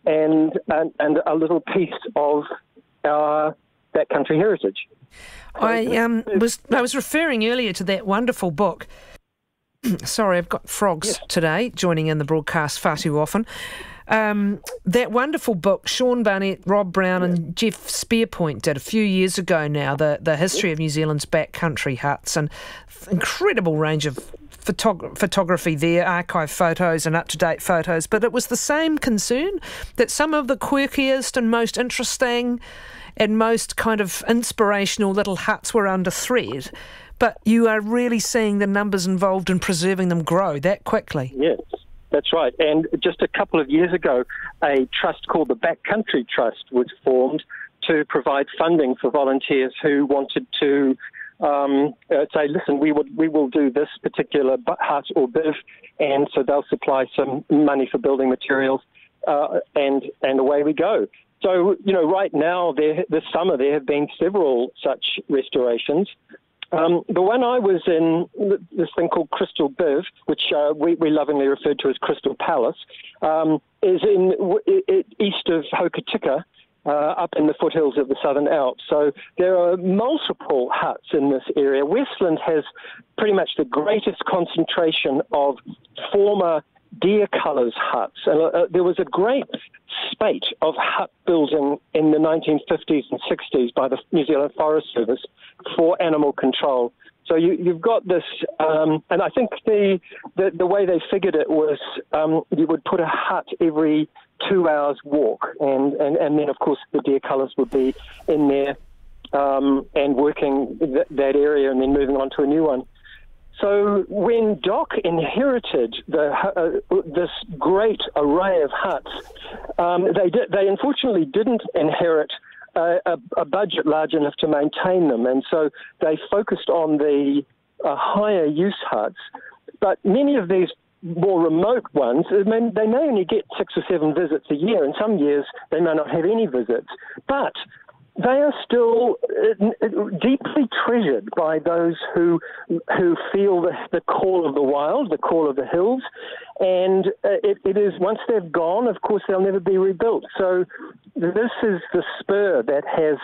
and a little piece of our backcountry heritage. I was referring earlier to that wonderful book. Sorry, I've got frogs today joining in the broadcast far too often. That wonderful book Sean Barnett, Rob Brown and Jeff Spearpoint did a few years ago now, the history of New Zealand's backcountry huts, and incredible range of photography there, archive photos and up-to-date photos. But it was the same concern that some of the quirkiest and most interesting and most kind of inspirational little huts were under threat. But you are really seeing the numbers involved in preserving them grow that quickly. Yes, that's right. And just a couple of years ago, a trust called the Backcountry Trust was formed to provide funding for volunteers who wanted to say, listen, we will do this particular hut or biv, and so they'll supply some money for building materials, and away we go. So, right now, this summer, there have been several such restorations. The one I was in, this thing called Crystal Biv, which we lovingly referred to as Crystal Palace, is east of Hokitika, up in the foothills of the Southern Alps. So there are multiple huts in this area. Westland has pretty much the greatest concentration of former deer colours huts. And there was a great spate of hut building in the 1950s and 60s by the New Zealand Forest Service for animal control. So you've got this, and I think the way they figured it was you would put a hut every 2 hours walk, and then of course the deer colours would be in there and working that area and then moving on to a new one. So when Doc inherited this great array of huts, they unfortunately didn't inherit a budget large enough to maintain them, and so they focused on the higher use huts. But many of these more remote ones, they may only get 6 or 7 visits a year, and some years they may not have any visits. But they are still deeply treasured by those who feel the call of the wild, the call of the hills, and it is, once they've gone, of course, they'll never be rebuilt. So this is the spur that has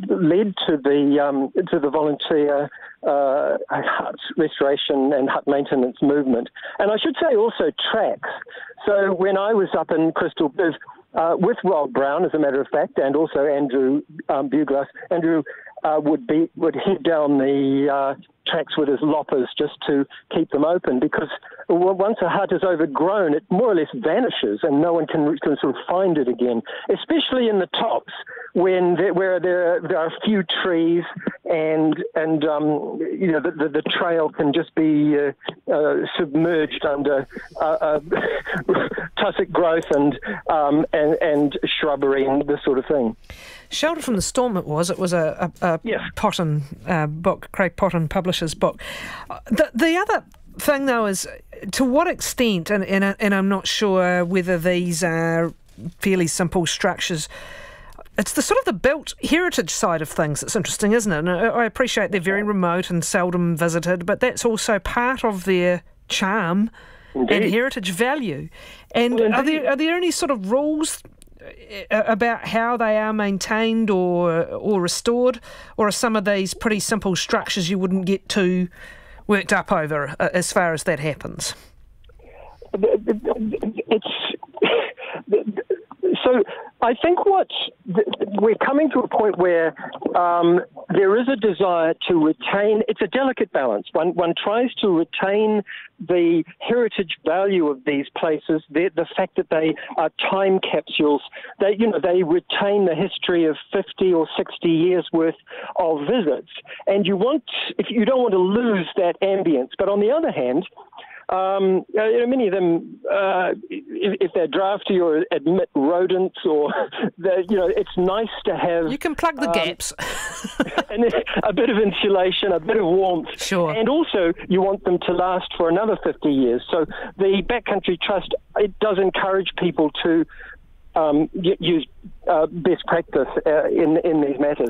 led to the volunteer hut restoration and hut maintenance movement. And I should say also tracks. So when I was up in Crystal Biv, with Rob Brown, as a matter of fact, and also Andrew Buglass, Andrew would head down the tracks with his loppers just to keep them open, because once a hut is overgrown, it more or less vanishes and no one can sort of find it again, especially in the tops where there are few trees and the trail can just be submerged under tussock growth and shrubbery and this sort of thing. Shelter from the Storm it was a Potton book, Craig Potton publisher's book. The other thing though is, to what extent, and I'm not sure whether these are fairly simple structures, it's the sort of the built heritage side of things that's interesting, isn't it? And I appreciate they're very remote and seldom visited, but that's also part of their charm. Indeed. And heritage value. And are there any sort of rules about how they are maintained or restored, or are some of these pretty simple structures you wouldn't get too worked up over as far as that happens? So I think we're coming to a point where there is a desire to retain. It's a delicate balance. One tries to retain the heritage value of these places, the fact that they are time capsules. They retain the history of 50 or 60 years worth of visits, and you don't want to lose that ambience. But on the other hand, many of them, if they're drafty or admit rodents, or it's nice to have. You can plug the gaps, and a bit of insulation, a bit of warmth, sure. And also you want them to last for another 50 years. So the Backcountry Trust, it does encourage people to use best practice in these matters.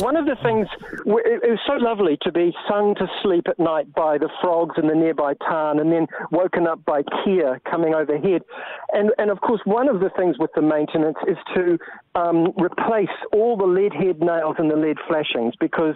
One of the things, it was so lovely to be sung to sleep at night by the frogs in the nearby tarn and then woken up by Kia coming overhead. And of course, one of the things with the maintenance is to replace all the lead head nails and the lead flashings, because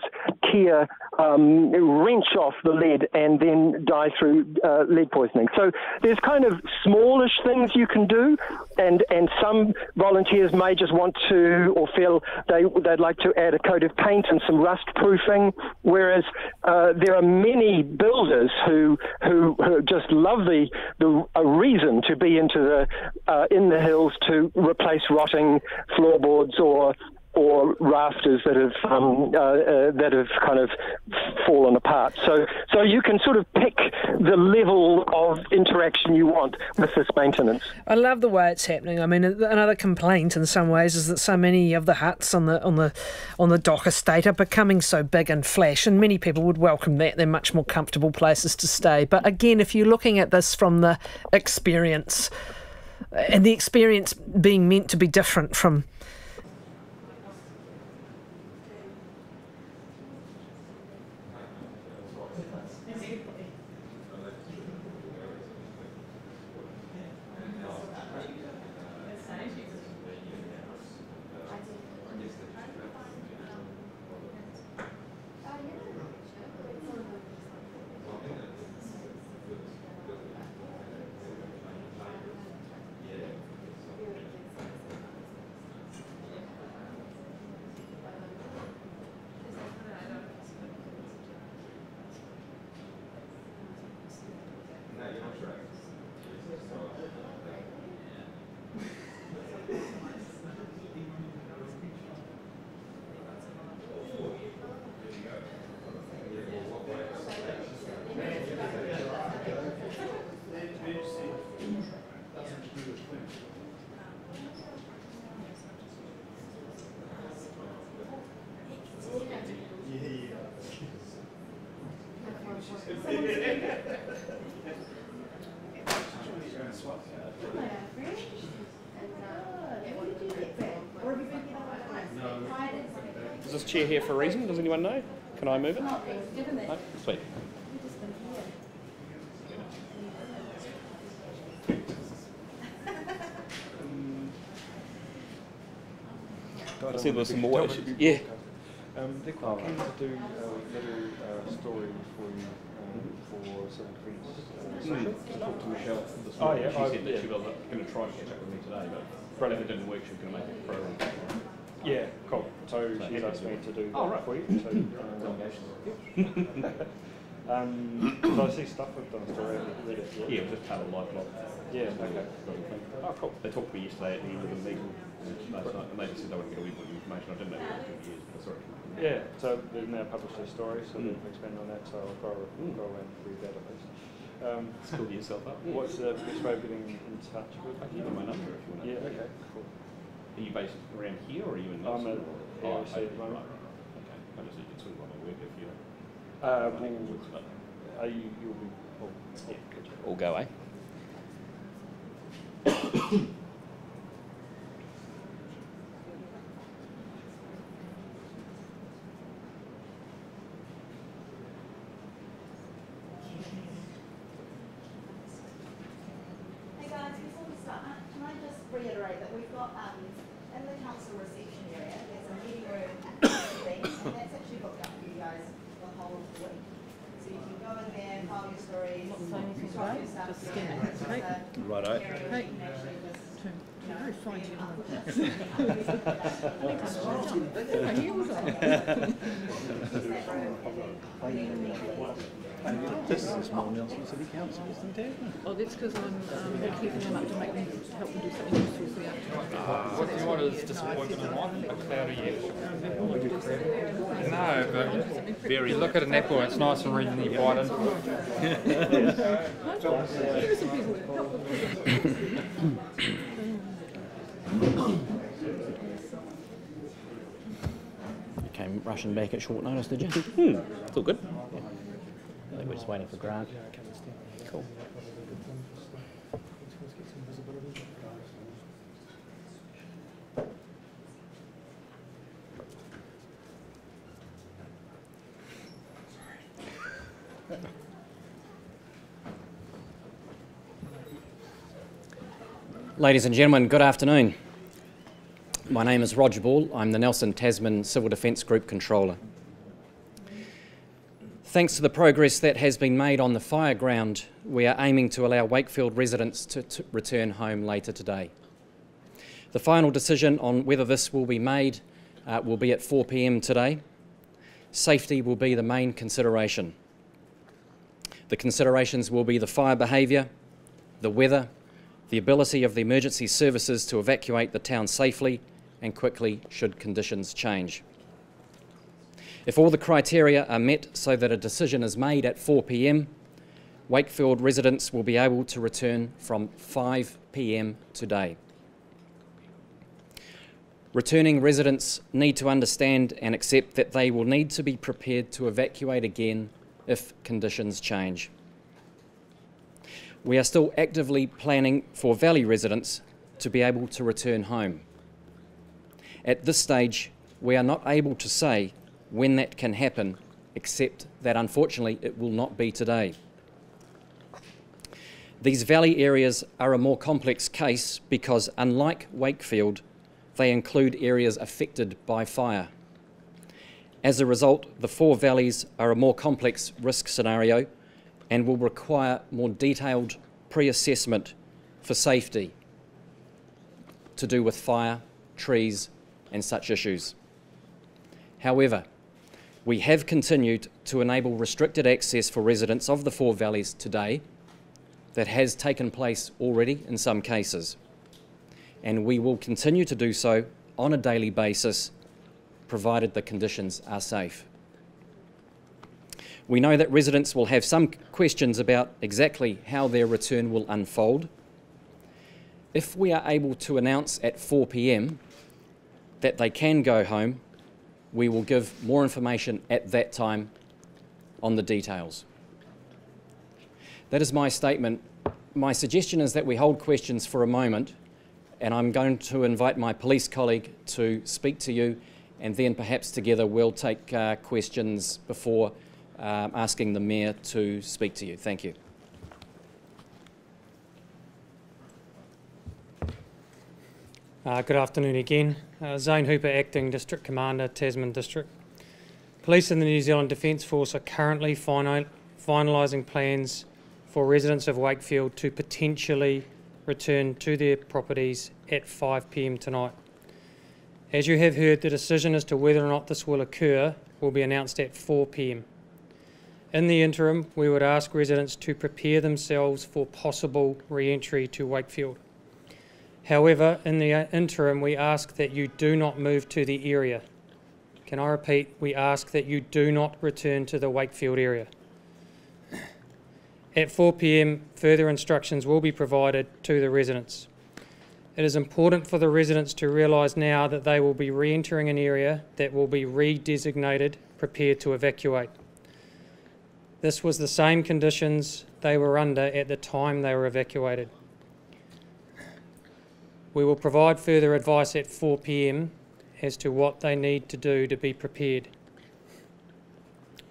Kia wrench off the lead and then die through lead poisoning. So there's kind of smallish things you can do, and some volunteers may just want to, or feel they'd like to add a coat of paint and some rust proofing, whereas there are many builders who just love a reason to be into in the hills to replace rotting floorboards or rafters that have kind of fallen apart. So you can sort of pick the level of interaction you want with this maintenance. I love the way it's happening. I mean, another complaint in some ways is that so many of the huts on the dock estate are becoming so big and flash, and many people would welcome that. They're much more comfortable places to stay. But again, if you're looking at this from the experience, and the experience being meant to be different from Is this chair here for a reason? Does anyone know? Can I move it? No? Sweet. I see there was some more issues. Yeah. They're quite keen to do a little story for you for Southern Queen's social. I talked to Michelle this Oh, morning. yeah. She said that she was going to try and catch up with me today, but if it didn't work, she was going to make it program. Yeah, cool. So she's asked me to do that for you. So, so I see stuff we've done story. Yeah, we'll just tell a live blog. Yeah, okay. Oh, cool. They talked to me yesterday at the end of the meeting last night, and they just said they wanted to get a wee bit of information. I didn't know what it was going to use, but I saw it. Yeah, so they've now published their story, so they've expanded on that, so I'll go away and read that at least. Skill yourself up. What's the best way of getting in touch with? I can give you my number if you want to. Yeah, okay, cool. Are you based around here, or are you in I'm at RNZ at the moment. Okay, I just need to swing on my work if you you'll be, yeah, gotcha. all go, eh? Reiterate that we've got in the council reception area, there's a meeting room at the thing, and that's actually booked up for you guys the whole of the week. So you can go in there, file your stories, talk your stuff. Just scan it. Righto. Hey. Very fine This is a small Nelson City Council, isn't it? Oh, that's because I'm keeping them up to make them help them do something useful for you. What you want is disappointment in one, a cloudy edge. No, but you look at an apple, it's nice and red and you bite into it. There are some people that help with You came rushing back at short notice, did you? It's all good. Yeah. I think we're just waiting for Grant. Cool. Ladies and gentlemen, good afternoon. My name is Roger Ball. I'm the Nelson Tasman Civil Defence Group Controller. Thanks to the progress that has been made on the fire ground, we are aiming to allow Wakefield residents to return home later today. The final decision on whether this will be made will be at 4 p.m. today. Safety will be the main consideration. The considerations will be the fire behaviour, the weather, the ability of the emergency services to evacuate the town safely and quickly should conditions change. If all the criteria are met so that a decision is made at 4 p.m, Wakefield residents will be able to return from 5 p.m. today. Returning residents need to understand and accept that they will need to be prepared to evacuate again if conditions change. We are still actively planning for Valley residents to be able to return home. At this stage, we are not able to say when that can happen, except that unfortunately it will not be today. These valley areas are a more complex case because, unlike Wakefield, they include areas affected by fire. As a result, the four valleys are a more complex risk scenario and will require more detailed pre-assessment for safety to do with fire, trees and such issues. However, we have continued to enable restricted access for residents of the four valleys today. That has taken place already in some cases, and we will continue to do so on a daily basis, provided the conditions are safe. We know that residents will have some questions about exactly how their return will unfold. If we are able to announce at 4 p.m. that they can go home, we will give more information at that time on the details. That is my statement. My suggestion is that we hold questions for a moment, and I'm going to invite my police colleague to speak to you, and then perhaps together we'll take questions before asking the Mayor to speak to you. Thank you. Good afternoon again. Zane Hooper, Acting District Commander, Tasman District. Police and the New Zealand Defence Force are currently finalising plans for residents of Wakefield to potentially return to their properties at 5 p.m. tonight. As you have heard, the decision as to whether or not this will occur will be announced at 4 p.m. In the interim, we would ask residents to prepare themselves for possible re-entry to Wakefield. However, in the interim, we ask that you do not move to the area. Can I repeat? We ask that you do not return to the Wakefield area. At 4 p.m, further instructions will be provided to the residents. It is important for the residents to realise now that they will be re-entering an area that will be re-designated, prepared to evacuate. This was the same conditions they were under at the time they were evacuated. We will provide further advice at 4 p.m. as to what they need to do to be prepared.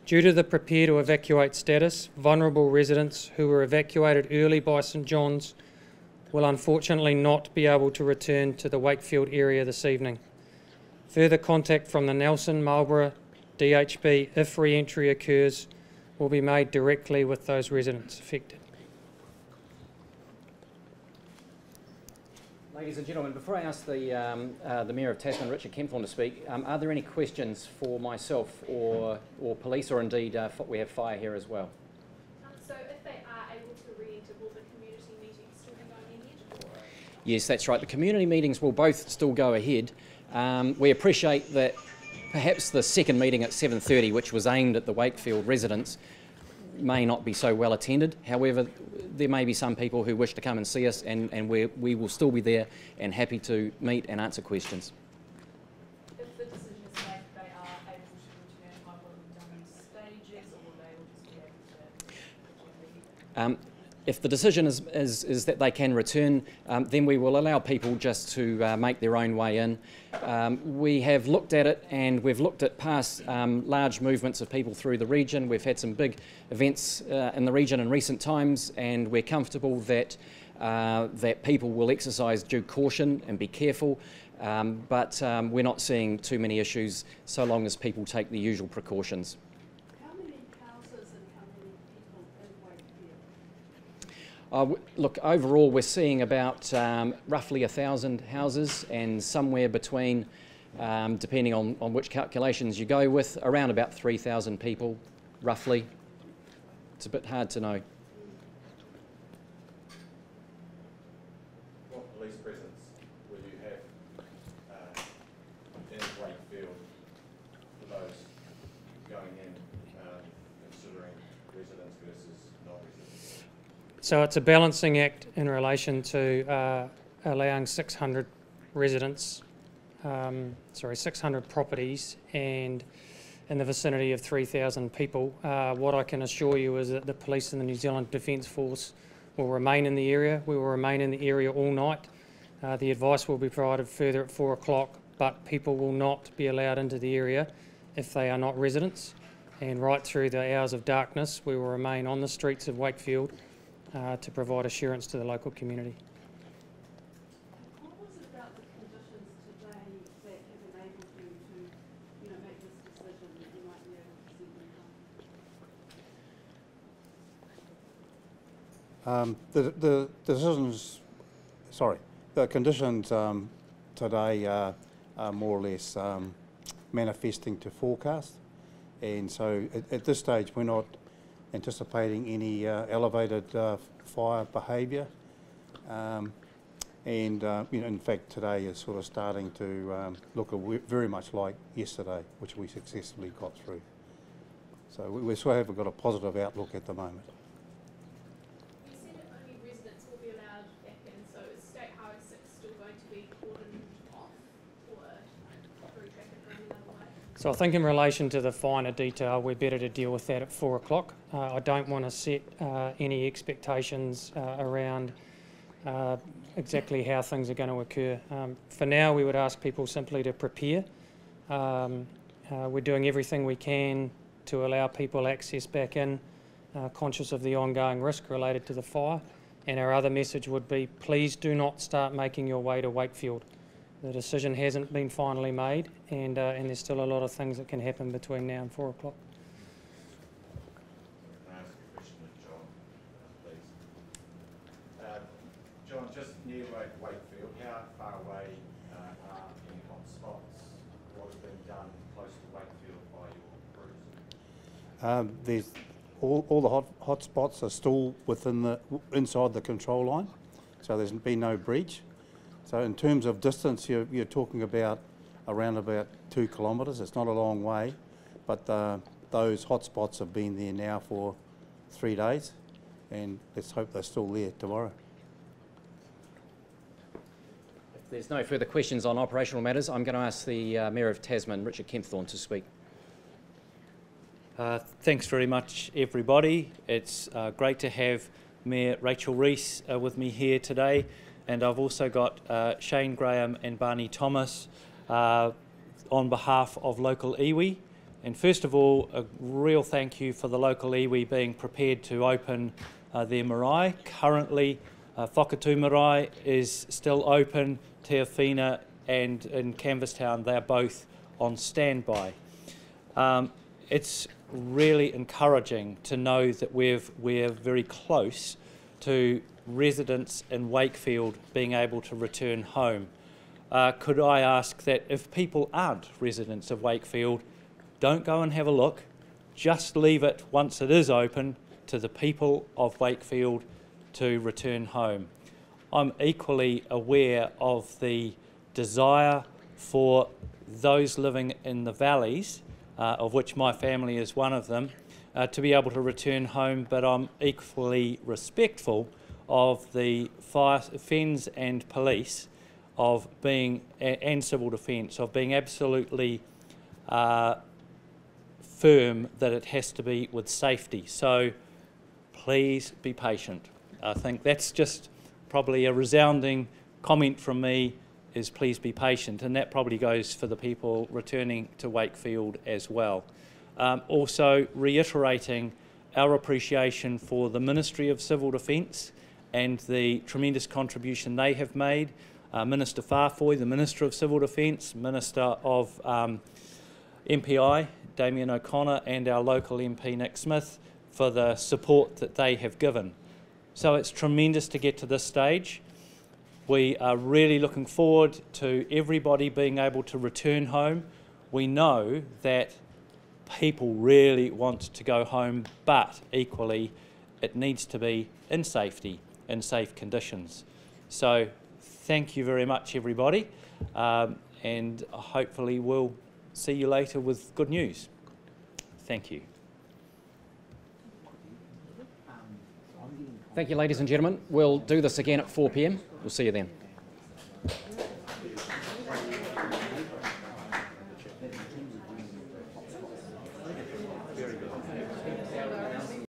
Due to the prepare to evacuate status, vulnerable residents who were evacuated early by St John's will unfortunately not be able to return to the Wakefield area this evening. Further contact from the Nelson, Marlborough, DHB, if re-entry occurs, will be made directly with those residents affected. Ladies and gentlemen, before I ask the Mayor of Tasman, Richard Kempthorne, to speak, are there any questions for myself or police, or indeed we have fire here as well? So if they are able to re-enter, will the community meetings still be going ahead? Or? Yes, that's right. The community meetings will both still go ahead. We appreciate that perhaps the second meeting at 7:30, which was aimed at the Wakefield residents, may not be so well attended. However, there may be some people who wish to come and see us, and we will still be there and happy to meet and answer questions. If the decision is made that they are able to return, will it be done in stages, or will they all just be able to If the decision is that they can return, then we will allow people just to make their own way in. We have looked at it, and we've looked at past large movements of people through the region. We've had some big events in the region in recent times, and we're comfortable that that people will exercise due caution and be careful, but we're not seeing too many issues so long as people take the usual precautions. How many houses and how many people in Wakefield? Look, overall we're seeing about roughly 1,000 houses, and somewhere between, depending on which calculations you go with, around about 3,000 people, roughly. It's a bit hard to know. What police presence will you have in Wakefield for those going in, considering residents versus non-residents? So it's a balancing act in relation to allowing 600 residents, 600 properties, and in the vicinity of 3,000 people. What I can assure you is that the police and the New Zealand Defence Force will remain in the area. We will remain in the area all night. The advice will be provided further at 4 o'clock, but people will not be allowed into the area if they are not residents. And right through the hours of darkness, we will remain on the streets of Wakefield to provide assurance to the local community. What was it about the conditions today that have enabled you to, make this decision that you might be able to send them home? The conditions today are more or less manifesting to forecast, and so at this stage we're not anticipating any elevated fire behaviour, in fact today is sort of starting to look very much like yesterday, which we successfully got through. So we sort of have got a positive outlook at the moment. You said that only residents will be allowed back in, so is State Highway 6 still going to be cordoned off or through traffic running another way? So I think in relation to the finer detail, we're better to deal with that at 4 o'clock. I don't want to set any expectations around exactly how things are going to occur. For now, we would ask people simply to prepare. We're doing everything we can to allow people access back in, conscious of the ongoing risk related to the fire. And our other message would be, please do not start making your way to Wakefield. The decision hasn't been finally made, and there's still a lot of things that can happen between now and 4 o'clock. Can I ask a question of John, please? John, just near Wakefield, how far away are any hot spots? What has been done close to Wakefield by your crews? There's all the hot spots are still inside the control line, so there's been no breach. So in terms of distance, you're talking about around about 2 kilometres. It's not a long way, but those hot spots have been there now for 3 days, and let's hope they're still there tomorrow. If there's no further questions on operational matters, I'm going to ask the Mayor of Tasman, Richard Kempthorne, to speak. Thanks very much, everybody. It's great to have Mayor Rachel Rees with me here today, and I've also got Shane Graham and Barney Thomas on behalf of local iwi. And first of all, a real thank you for the local iwi being prepared to open their marae. Currently, Whakatū marae is still open. Te Awhina and in Canvastown, they're both on standby. It's really encouraging to know that we're very close to residents in Wakefield being able to return home. Could I ask that if people aren't residents of Wakefield, don't go and have a look, just leave it once it is open to the people of Wakefield to return home. I'm equally aware of the desire for those living in the valleys, of which my family is one of them, to be able to return home, but I'm equally respectful of the fire, FENZ and police of being, and civil defence, of being absolutely firm that it has to be with safety. So please be patient. I think that's just probably a resounding comment from me, is please be patient, and that probably goes for the people returning to Wakefield as well. Also reiterating our appreciation for the Ministry of Civil Defence and the tremendous contribution they have made. Minister Farfoy, the Minister of Civil Defence, Minister of MPI, Damien O'Connor, and our local MP, Nick Smith, for the support that they have given. So it's tremendous to get to this stage. We are really looking forward to everybody being able to return home. We know that people really want to go home, but equally it needs to be in safety, in safe conditions. So thank you very much, everybody, and hopefully we'll see you later with good news. Thank you. Thank you, ladies and gentlemen. We'll do this again at 4 p.m. We'll see you then.